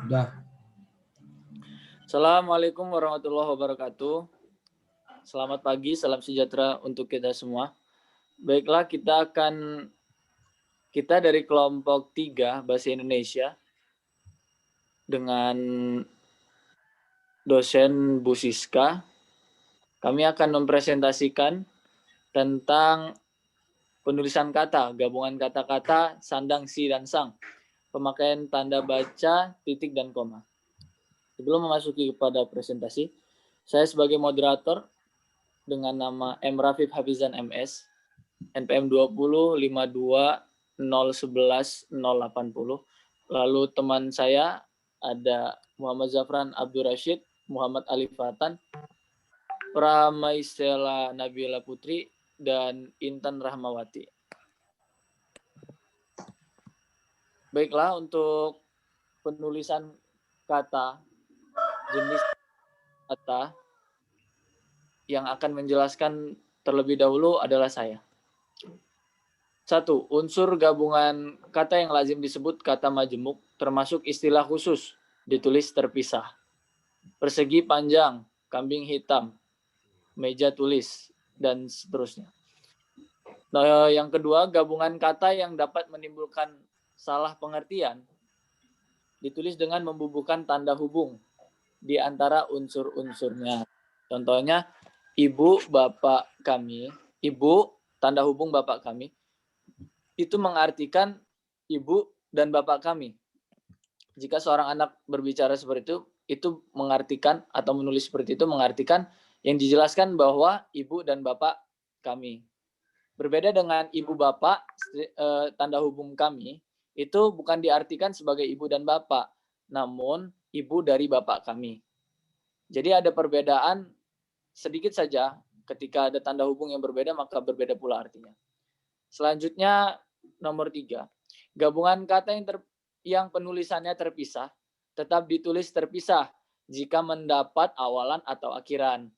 Udah. Assalamualaikum warahmatullahi wabarakatuh. Selamat pagi, salam sejahtera untuk kita semua. Baiklah, kita dari kelompok 3 Bahasa Indonesia dengan dosen Bu Siska. Kami akan mempresentasikan tentang penulisan kata, gabungan kata-kata, sandang, si, dan sang, pemakaian tanda baca, titik, dan koma. Sebelum memasuki kepada presentasi, saya sebagai moderator dengan nama M. Rafif Hafizan MS, NPM 20 52 011 080. Lalu teman saya ada Muhammad Zafran Abdul Rashid, Muhammad Ali Fatan, Pramaisela Nabila Putri, dan Intan Rahmawati. Baiklah, untuk penulisan kata, jenis kata yang akan menjelaskan terlebih dahulu adalah saya. 1. Unsur gabungan kata yang lazim disebut kata majemuk, termasuk istilah khusus, ditulis terpisah. Persegi panjang, kambing hitam, meja tulis, dan seterusnya. Nah, yang kedua, gabungan kata yang dapat menimbulkan salah pengertian, ditulis dengan membubuhkan tanda hubung di antara unsur-unsurnya. Contohnya, ibu, bapak kami, ibu, tanda hubung bapak kami, itu mengartikan ibu dan bapak kami. Jika seorang anak berbicara seperti itu mengartikan atau menulis seperti itu mengartikan yang dijelaskan bahwa ibu dan bapak kami. Berbeda dengan ibu bapak, tanda hubung kami, itu bukan diartikan sebagai ibu dan bapak, namun ibu dari bapak kami. Jadi ada perbedaan sedikit saja, ketika ada tanda hubung yang berbeda, maka berbeda pula artinya. Selanjutnya, nomor 3. Gabungan kata yang penulisannya terpisah, tetap ditulis terpisah jika mendapat awalan atau akhiran.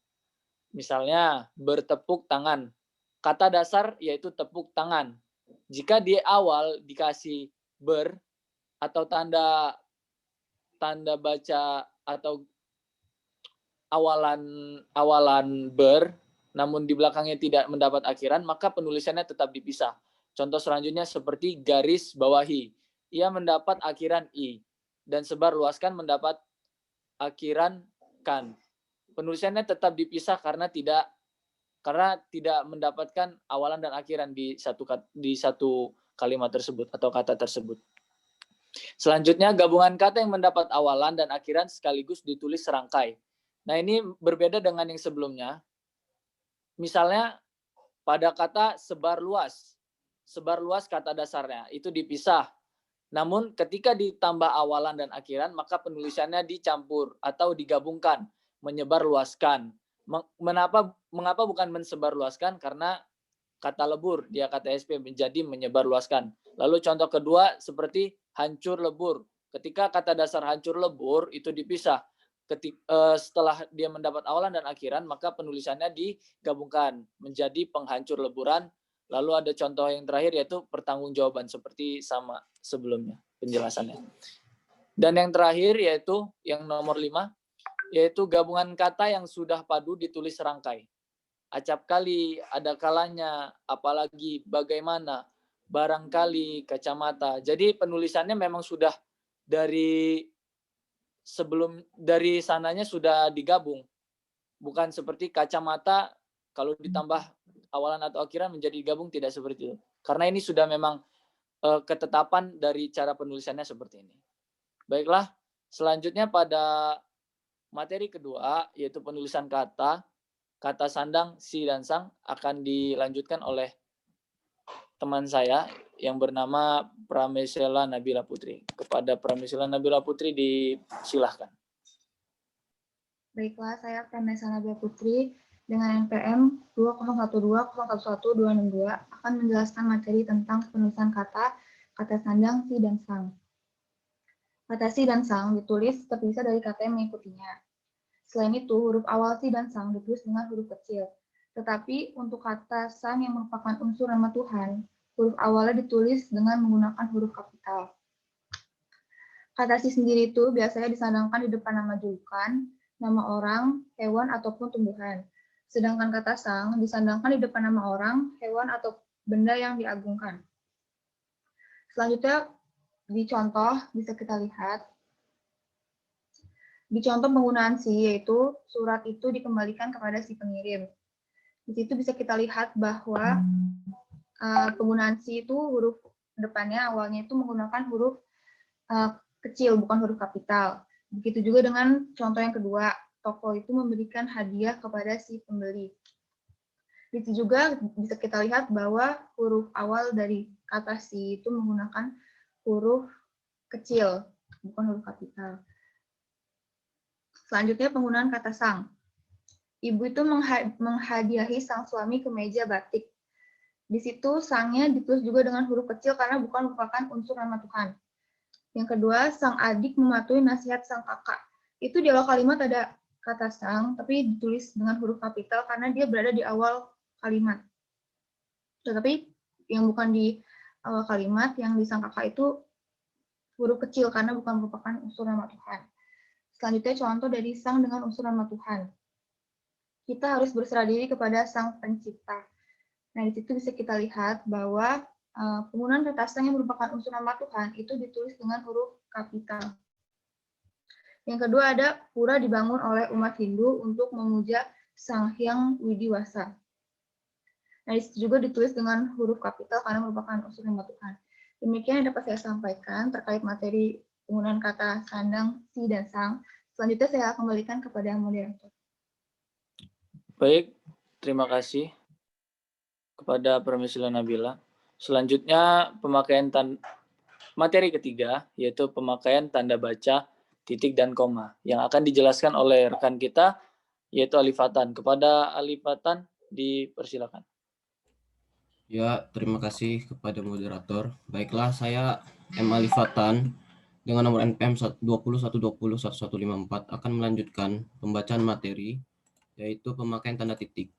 Misalnya, bertepuk tangan. Kata dasar yaitu tepuk tangan. Jika di awal dikasih ber atau tanda baca atau awalan ber, namun di belakangnya tidak mendapat akhiran, maka penulisannya tetap dipisah. Contoh selanjutnya seperti garis bawahi. Ia mendapat akhiran i dan sebar luaskan mendapat akhiran kan. Penulisannya tetap dipisah karena tidak mendapatkan awalan dan akhiran di satu kalimat tersebut atau kata tersebut. Selanjutnya, gabungan kata yang mendapat awalan dan akhiran sekaligus ditulis serangkai. Nah, ini berbeda dengan yang sebelumnya. Misalnya pada kata sebar luas kata dasarnya itu dipisah. Namun ketika ditambah awalan dan akhiran, maka penulisannya dicampur atau digabungkan, menyebarluaskan. Mengapa bukan mensebarluaskan? Karena kata lebur, dia kata SP menjadi menyebarluaskan. Lalu contoh kedua seperti hancur lebur. Ketika kata dasar hancur lebur itu dipisah. Setelah dia mendapat awalan dan akhiran, maka penulisannya digabungkan menjadi penghancur leburan. Lalu ada contoh yang terakhir yaitu pertanggungjawaban seperti sama sebelumnya penjelasannya. Dan yang terakhir yaitu yang nomor 5, yaitu gabungan kata yang sudah padu ditulis serangkai. Acap kali, ada kalanya, apalagi, bagaimana, barangkali, kacamata. Jadi penulisannya memang sudah dari sananya sudah digabung. Bukan seperti kacamata kalau ditambah awalan atau akhiran menjadi gabung, tidak seperti itu. Karena ini sudah memang ketetapan dari cara penulisannya seperti ini. Baiklah, selanjutnya pada materi kedua yaitu penulisan kata sandang, si, dan sang akan dilanjutkan oleh teman saya yang bernama Pramesela Nabila Putri. Kepada Pramesela Nabila Putri disilahkan. Baiklah, saya Pramesela Nabila Putri dengan NPM 201201262 akan menjelaskan materi tentang penulisan kata sandang, si, dan sang. Kata si dan sang ditulis terpisah dari kata yang mengikutinya. Selain itu, huruf awal si dan sang ditulis dengan huruf kecil. Tetapi untuk kata sang yang merupakan unsur nama Tuhan, huruf awalnya ditulis dengan menggunakan huruf kapital. Kata si sendiri itu biasanya disandangkan di depan nama julukan, nama orang, hewan, ataupun tumbuhan. Sedangkan kata sang disandangkan di depan nama orang, hewan, atau benda yang diagungkan. Selanjutnya, di contoh bisa kita lihat. Di contoh penggunaan si, yaitu surat itu dikembalikan kepada si pengirim. Di situ bisa kita lihat bahwa penggunaan si itu huruf depannya awalnya itu menggunakan huruf kecil, bukan huruf kapital. Begitu juga dengan contoh yang kedua, toko itu memberikan hadiah kepada si pembeli. Di situ juga bisa kita lihat bahwa huruf awal dari kata si itu menggunakan huruf kecil, bukan huruf kapital. Selanjutnya penggunaan kata sang. Ibu itu menghadiahi sang suami kemeja batik. Di situ sangnya ditulis juga dengan huruf kecil karena bukan merupakan unsur nama Tuhan. Yang kedua, sang adik mematuhi nasihat sang kakak. Itu di awal kalimat ada kata sang, tapi ditulis dengan huruf kapital karena dia berada di awal kalimat. Tetapi yang bukan di awal kalimat, yang di sang kakak itu huruf kecil karena bukan merupakan unsur nama Tuhan. Selanjutnya contoh dari sang dengan unsur nama Tuhan. Kita harus berserah diri kepada sang pencipta. Nah, di situ bisa kita lihat bahwa penggunaan kata sang yang merupakan unsur nama Tuhan itu ditulis dengan huruf kapital. Yang kedua ada pura dibangun oleh umat Hindu untuk memuja Sang Hyang Widiwasa. Nah, di situ juga ditulis dengan huruf kapital karena merupakan unsur nama Tuhan. Demikian yang dapat saya sampaikan terkait materi penggunaan kata sandang, si, dan sang. Selanjutnya saya kembalikan kepada moderator. Baik, terima kasih kepada Permisila Nabila. Selanjutnya pemakaian materi ketiga, yaitu pemakaian tanda baca, titik, dan koma, yang akan dijelaskan oleh rekan kita, yaitu Alifatan. Kepada Alifatan, dipersilakan. Ya, terima kasih kepada moderator. Baiklah, saya M. Alifatan dengan nomor NPM 2012011154 akan melanjutkan pembacaan materi, yaitu pemakaian tanda titik.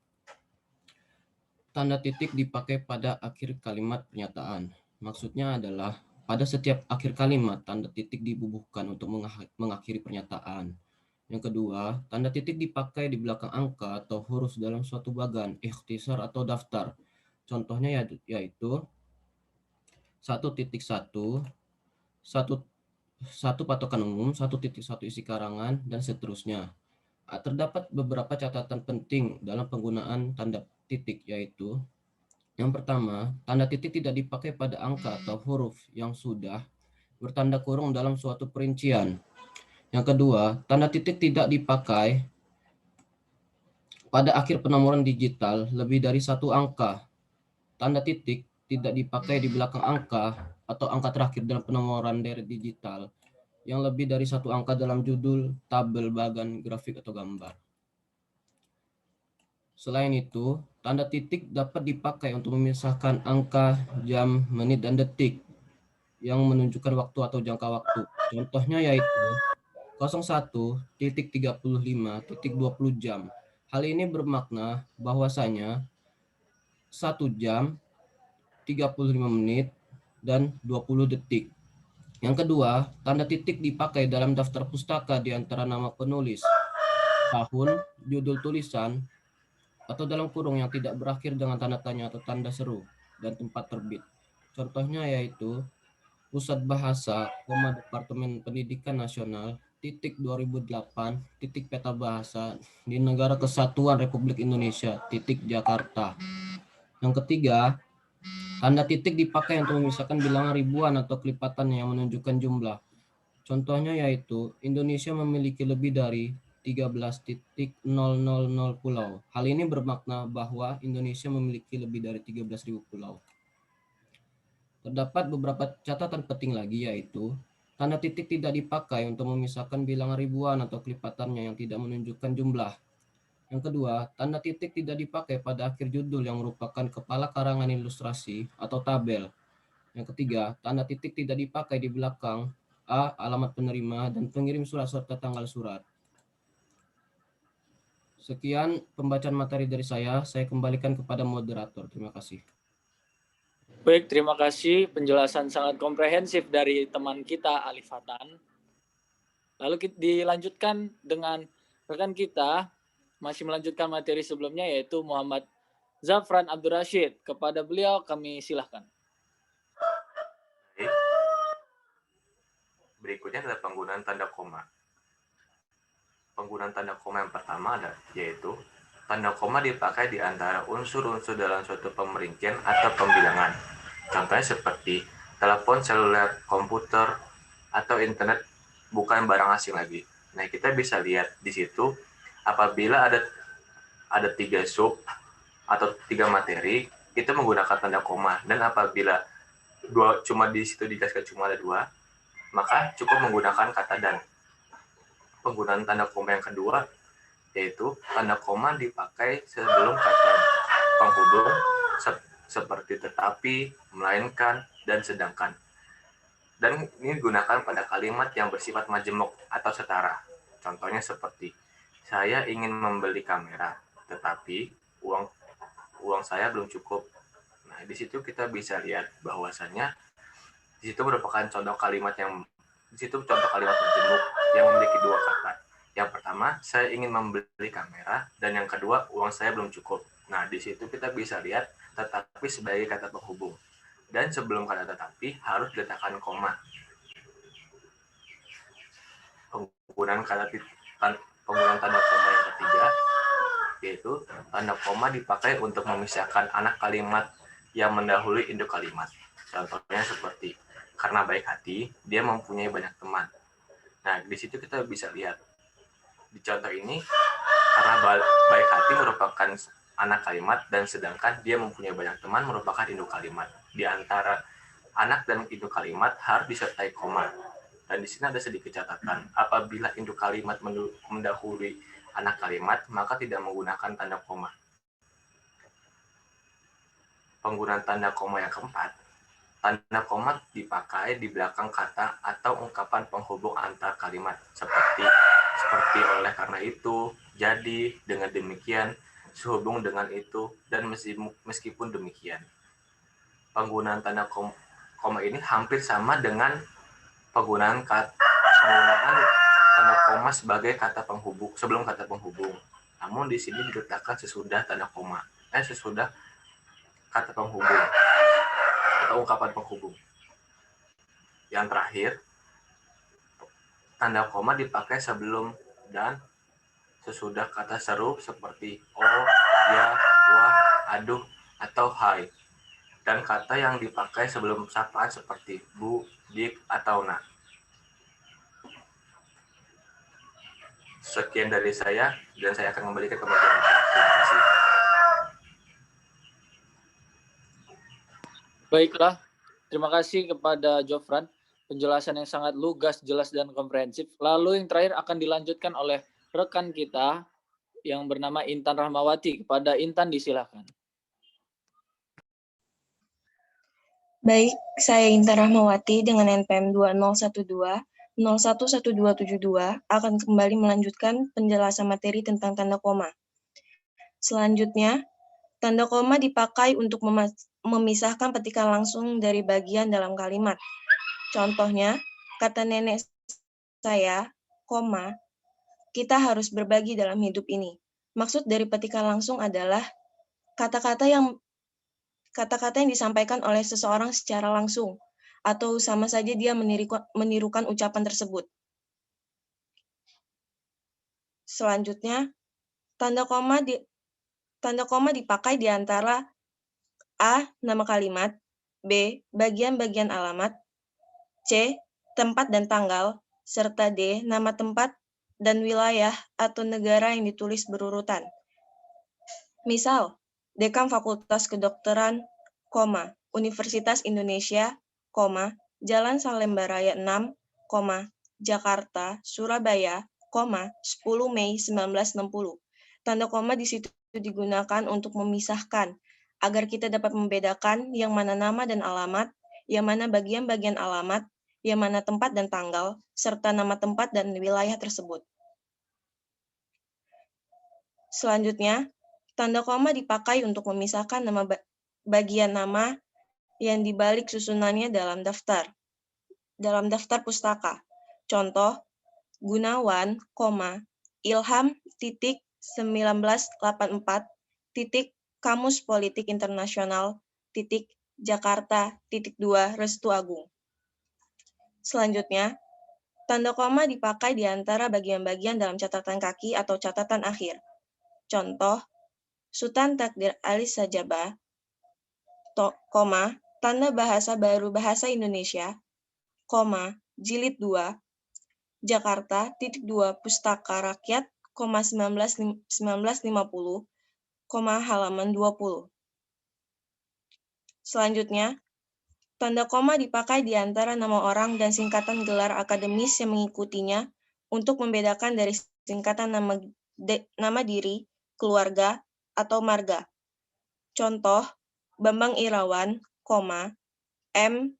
Tanda titik dipakai pada akhir kalimat pernyataan. Maksudnya adalah pada setiap akhir kalimat, tanda titik dibubuhkan untuk mengakhiri pernyataan. Yang kedua, tanda titik dipakai di belakang angka atau huruf dalam suatu bagan, ikhtisar atau daftar. Contohnya yaitu 1.1, 1 patokan umum, 1.1 isi karangan, dan seterusnya. Terdapat beberapa catatan penting dalam penggunaan tanda titik, yaitu yang pertama, tanda titik tidak dipakai pada angka atau huruf yang sudah bertanda kurung dalam suatu perincian. Yang kedua, tanda titik tidak dipakai pada akhir penomoran digital lebih dari satu angka. Tanda titik tidak dipakai di belakang angka atau angka terakhir dalam penomoran deret digital yang lebih dari satu angka dalam judul, tabel, bagan, grafik, atau gambar. Selain itu, tanda titik dapat dipakai untuk memisahkan angka, jam, menit, dan detik yang menunjukkan waktu atau jangka waktu. Contohnya yaitu 01.35.20 jam. Hal ini bermakna bahwasanya 1 jam, 35 menit, dan 20 detik. Yang kedua, tanda titik dipakai dalam daftar pustaka di antara nama penulis, tahun, judul tulisan, atau dalam kurung yang tidak berakhir dengan tanda tanya atau tanda seru, dan tempat terbit. Contohnya yaitu Pusat Bahasa, Departemen Pendidikan Nasional, 2008, peta bahasa di Negara Kesatuan Republik Indonesia, Jakarta. Yang ketiga, tanda titik dipakai untuk memisahkan bilangan ribuan atau kelipatan yang menunjukkan jumlah. Contohnya yaitu Indonesia memiliki lebih dari 13.000 pulau. Hal ini bermakna bahwa Indonesia memiliki lebih dari 13.000 pulau. Terdapat beberapa catatan penting lagi, yaitu tanda titik tidak dipakai untuk memisahkan bilangan ribuan atau kelipatannya yang tidak menunjukkan jumlah. Yang kedua, tanda titik tidak dipakai pada akhir judul yang merupakan kepala karangan ilustrasi atau tabel. Yang ketiga, tanda titik tidak dipakai di belakang A. Alamat penerima dan pengirim surat serta tanggal surat. Sekian pembacaan materi dari saya kembalikan kepada moderator. Terima kasih. Baik, terima kasih penjelasan sangat komprehensif dari teman kita Alifatan. Lalu dilanjutkan dengan rekan kita, masih melanjutkan materi sebelumnya, yaitu Muhammad Zafran Abdul Rashid. Kepada beliau kami silahkan. Berikutnya adalah penggunaan tanda koma. Penggunaan tanda koma yang pertama yaitu tanda koma dipakai di antara unsur-unsur dalam suatu pemerincian atau pembilangan. Contohnya seperti telepon seluler, komputer, atau internet bukan barang asing lagi. Nah, kita bisa lihat di situ apabila ada 3 sub atau 3 materi, kita menggunakan tanda koma. Dan apabila cuma di situ dijelaskan cuma ada 2, maka cukup menggunakan kata dan. Penggunaan tanda koma yang kedua yaitu tanda koma dipakai sebelum kata penghubung seperti tetapi, melainkan, dan sedangkan. Dan ini digunakan pada kalimat yang bersifat majemuk atau setara. Contohnya seperti, saya ingin membeli kamera, tetapi uang saya belum cukup. Nah, di situ kita bisa lihat bahwasannya di situ merupakan contoh kalimat majemuk yang memiliki 2 kata. Yang pertama, saya ingin membeli kamera, dan yang kedua, uang saya belum cukup. Nah, di situ kita bisa lihat tetapi sebagai kata penghubung. Dan sebelum kata tetapi harus diletakkan koma. Penggunaan tanda koma yang ketiga yaitu tanda koma dipakai untuk memisahkan anak kalimat yang mendahului induk kalimat. Contohnya seperti, karena baik hati, dia mempunyai banyak teman. Nah, di situ kita bisa lihat. Di contoh ini, karena baik hati merupakan anak kalimat, dan sedangkan dia mempunyai banyak teman merupakan induk kalimat. Di antara anak dan induk kalimat harus disertai koma. Dan di sini ada sedikit catatan. Apabila induk kalimat mendahului anak kalimat, maka tidak menggunakan tanda koma. Penggunaan tanda koma yang keempat, tanda koma dipakai di belakang kata atau ungkapan penghubung antar kalimat, seperti oleh karena itu, jadi, dengan demikian, sehubung dengan itu, dan meskipun demikian. Penggunaan tanda koma ini hampir sama dengan penggunaan tanda koma sebagai kata penghubung sebelum kata penghubung. Namun di sini diletakkan sesudah sesudah kata penghubung atau ungkapan penghubung. Yang terakhir, tanda koma dipakai sebelum dan sesudah kata seru seperti oh, ya, wah, aduh, atau hai. Dan kata yang dipakai sebelum sapaan seperti bu, dik, atau na. Sekian dari saya, dan saya akan kembalikan kepada Bapak. Terima kasih. Baiklah, terima kasih kepada Jofran. Penjelasan yang sangat lugas, jelas, dan komprehensif. Lalu yang terakhir akan dilanjutkan oleh rekan kita yang bernama Intan Rahmawati. Kepada Intan disilahkan. Baik, saya Intan Rahmawati dengan NPM 2012-011272 akan kembali melanjutkan penjelasan materi tentang tanda koma. Selanjutnya, tanda koma dipakai untuk memisahkan petikan langsung dari bagian dalam kalimat. Contohnya, kata nenek saya, koma, kita harus berbagi dalam hidup ini. Maksud dari petikan langsung adalah kata-kata yang disampaikan oleh seseorang secara langsung, atau sama saja dia menirukan ucapan tersebut. Selanjutnya, tanda koma dipakai di antara A. Nama kalimat, B. Bagian-bagian alamat, C. Tempat dan tanggal, serta D. Nama tempat dan wilayah atau negara yang ditulis berurutan. Misal, Dekan Fakultas Kedokteran, Universitas Indonesia, Jalan Salemba Raya 6, Jakarta, Surabaya, 10 Mei 1960. Tanda koma di situ digunakan untuk memisahkan, agar kita dapat membedakan yang mana nama dan alamat, yang mana bagian-bagian alamat, yang mana tempat dan tanggal, serta nama tempat dan wilayah tersebut. Selanjutnya, tanda koma dipakai untuk memisahkan nama bagian nama yang dibalik susunannya dalam daftar pustaka. Contoh, Gunawan, Ilham, 1984, Kamus Politik Internasional, Jakarta, 2, Restu Agung. Selanjutnya, tanda koma dipakai di antara bagian-bagian dalam catatan kaki atau catatan akhir. Contoh, Sultan Takdir Ali Sajaba, tanda bahasa baru bahasa Indonesia, jilid 2, Jakarta, 2, Pustaka Rakyat, 1950, halaman 20. Selanjutnya, tanda koma dipakai di antara nama orang dan singkatan gelar akademis yang mengikutinya untuk membedakan dari singkatan nama diri, keluarga, atau marga. Contoh, Bambang Irawan, M.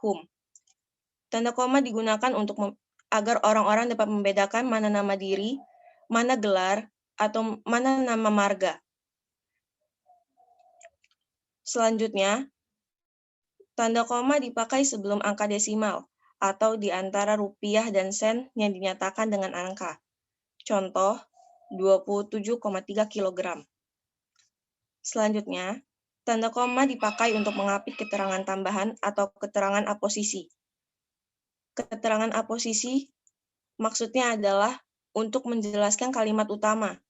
Hum. Tanda koma digunakan agar orang-orang dapat membedakan mana nama diri, mana gelar, atau mana nama marga. Selanjutnya, tanda koma dipakai sebelum angka desimal atau di antara rupiah dan sen yang dinyatakan dengan angka. Contoh, 27,3 kg. Selanjutnya, tanda koma dipakai untuk mengapit keterangan tambahan atau keterangan aposisi. Keterangan aposisi maksudnya adalah untuk menjelaskan kalimat utama.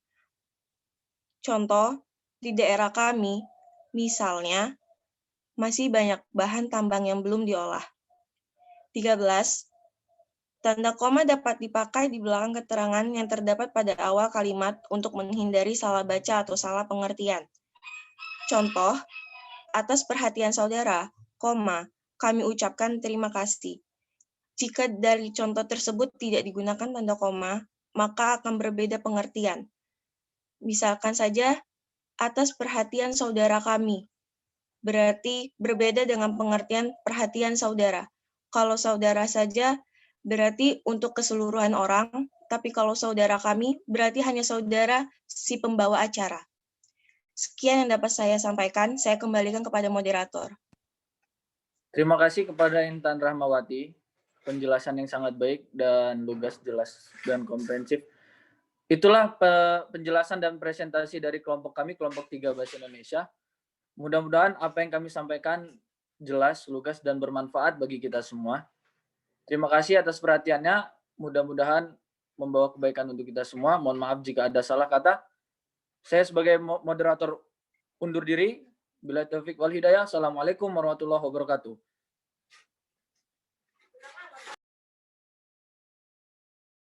Contoh, di daerah kami, misalnya, masih banyak bahan tambang yang belum diolah. 13. Tanda koma dapat dipakai di belakang keterangan yang terdapat pada awal kalimat untuk menghindari salah baca atau salah pengertian. Contoh, atas perhatian saudara, kami ucapkan terima kasih. Jika dari contoh tersebut tidak digunakan tanda koma, maka akan berbeda pengertian. Misalkan saja, atas perhatian saudara kami, berarti berbeda dengan pengertian perhatian saudara. Kalau saudara saja, berarti untuk keseluruhan orang, tapi kalau saudara kami, berarti hanya saudara si pembawa acara. Sekian yang dapat saya sampaikan, saya kembalikan kepada moderator. Terima kasih kepada Intan Rahmawati, penjelasan yang sangat baik dan lugas, jelas, dan komprehensif. Itulah penjelasan dan presentasi dari kelompok kami, kelompok 3 Bahasa Indonesia. Mudah-mudahan apa yang kami sampaikan jelas, lugas, dan bermanfaat bagi kita semua. Terima kasih atas perhatiannya. Mudah-mudahan membawa kebaikan untuk kita semua. Mohon maaf jika ada salah kata. Saya sebagai moderator undur diri. Bila taufik wal hidayah. Assalamualaikum warahmatullahi wabarakatuh.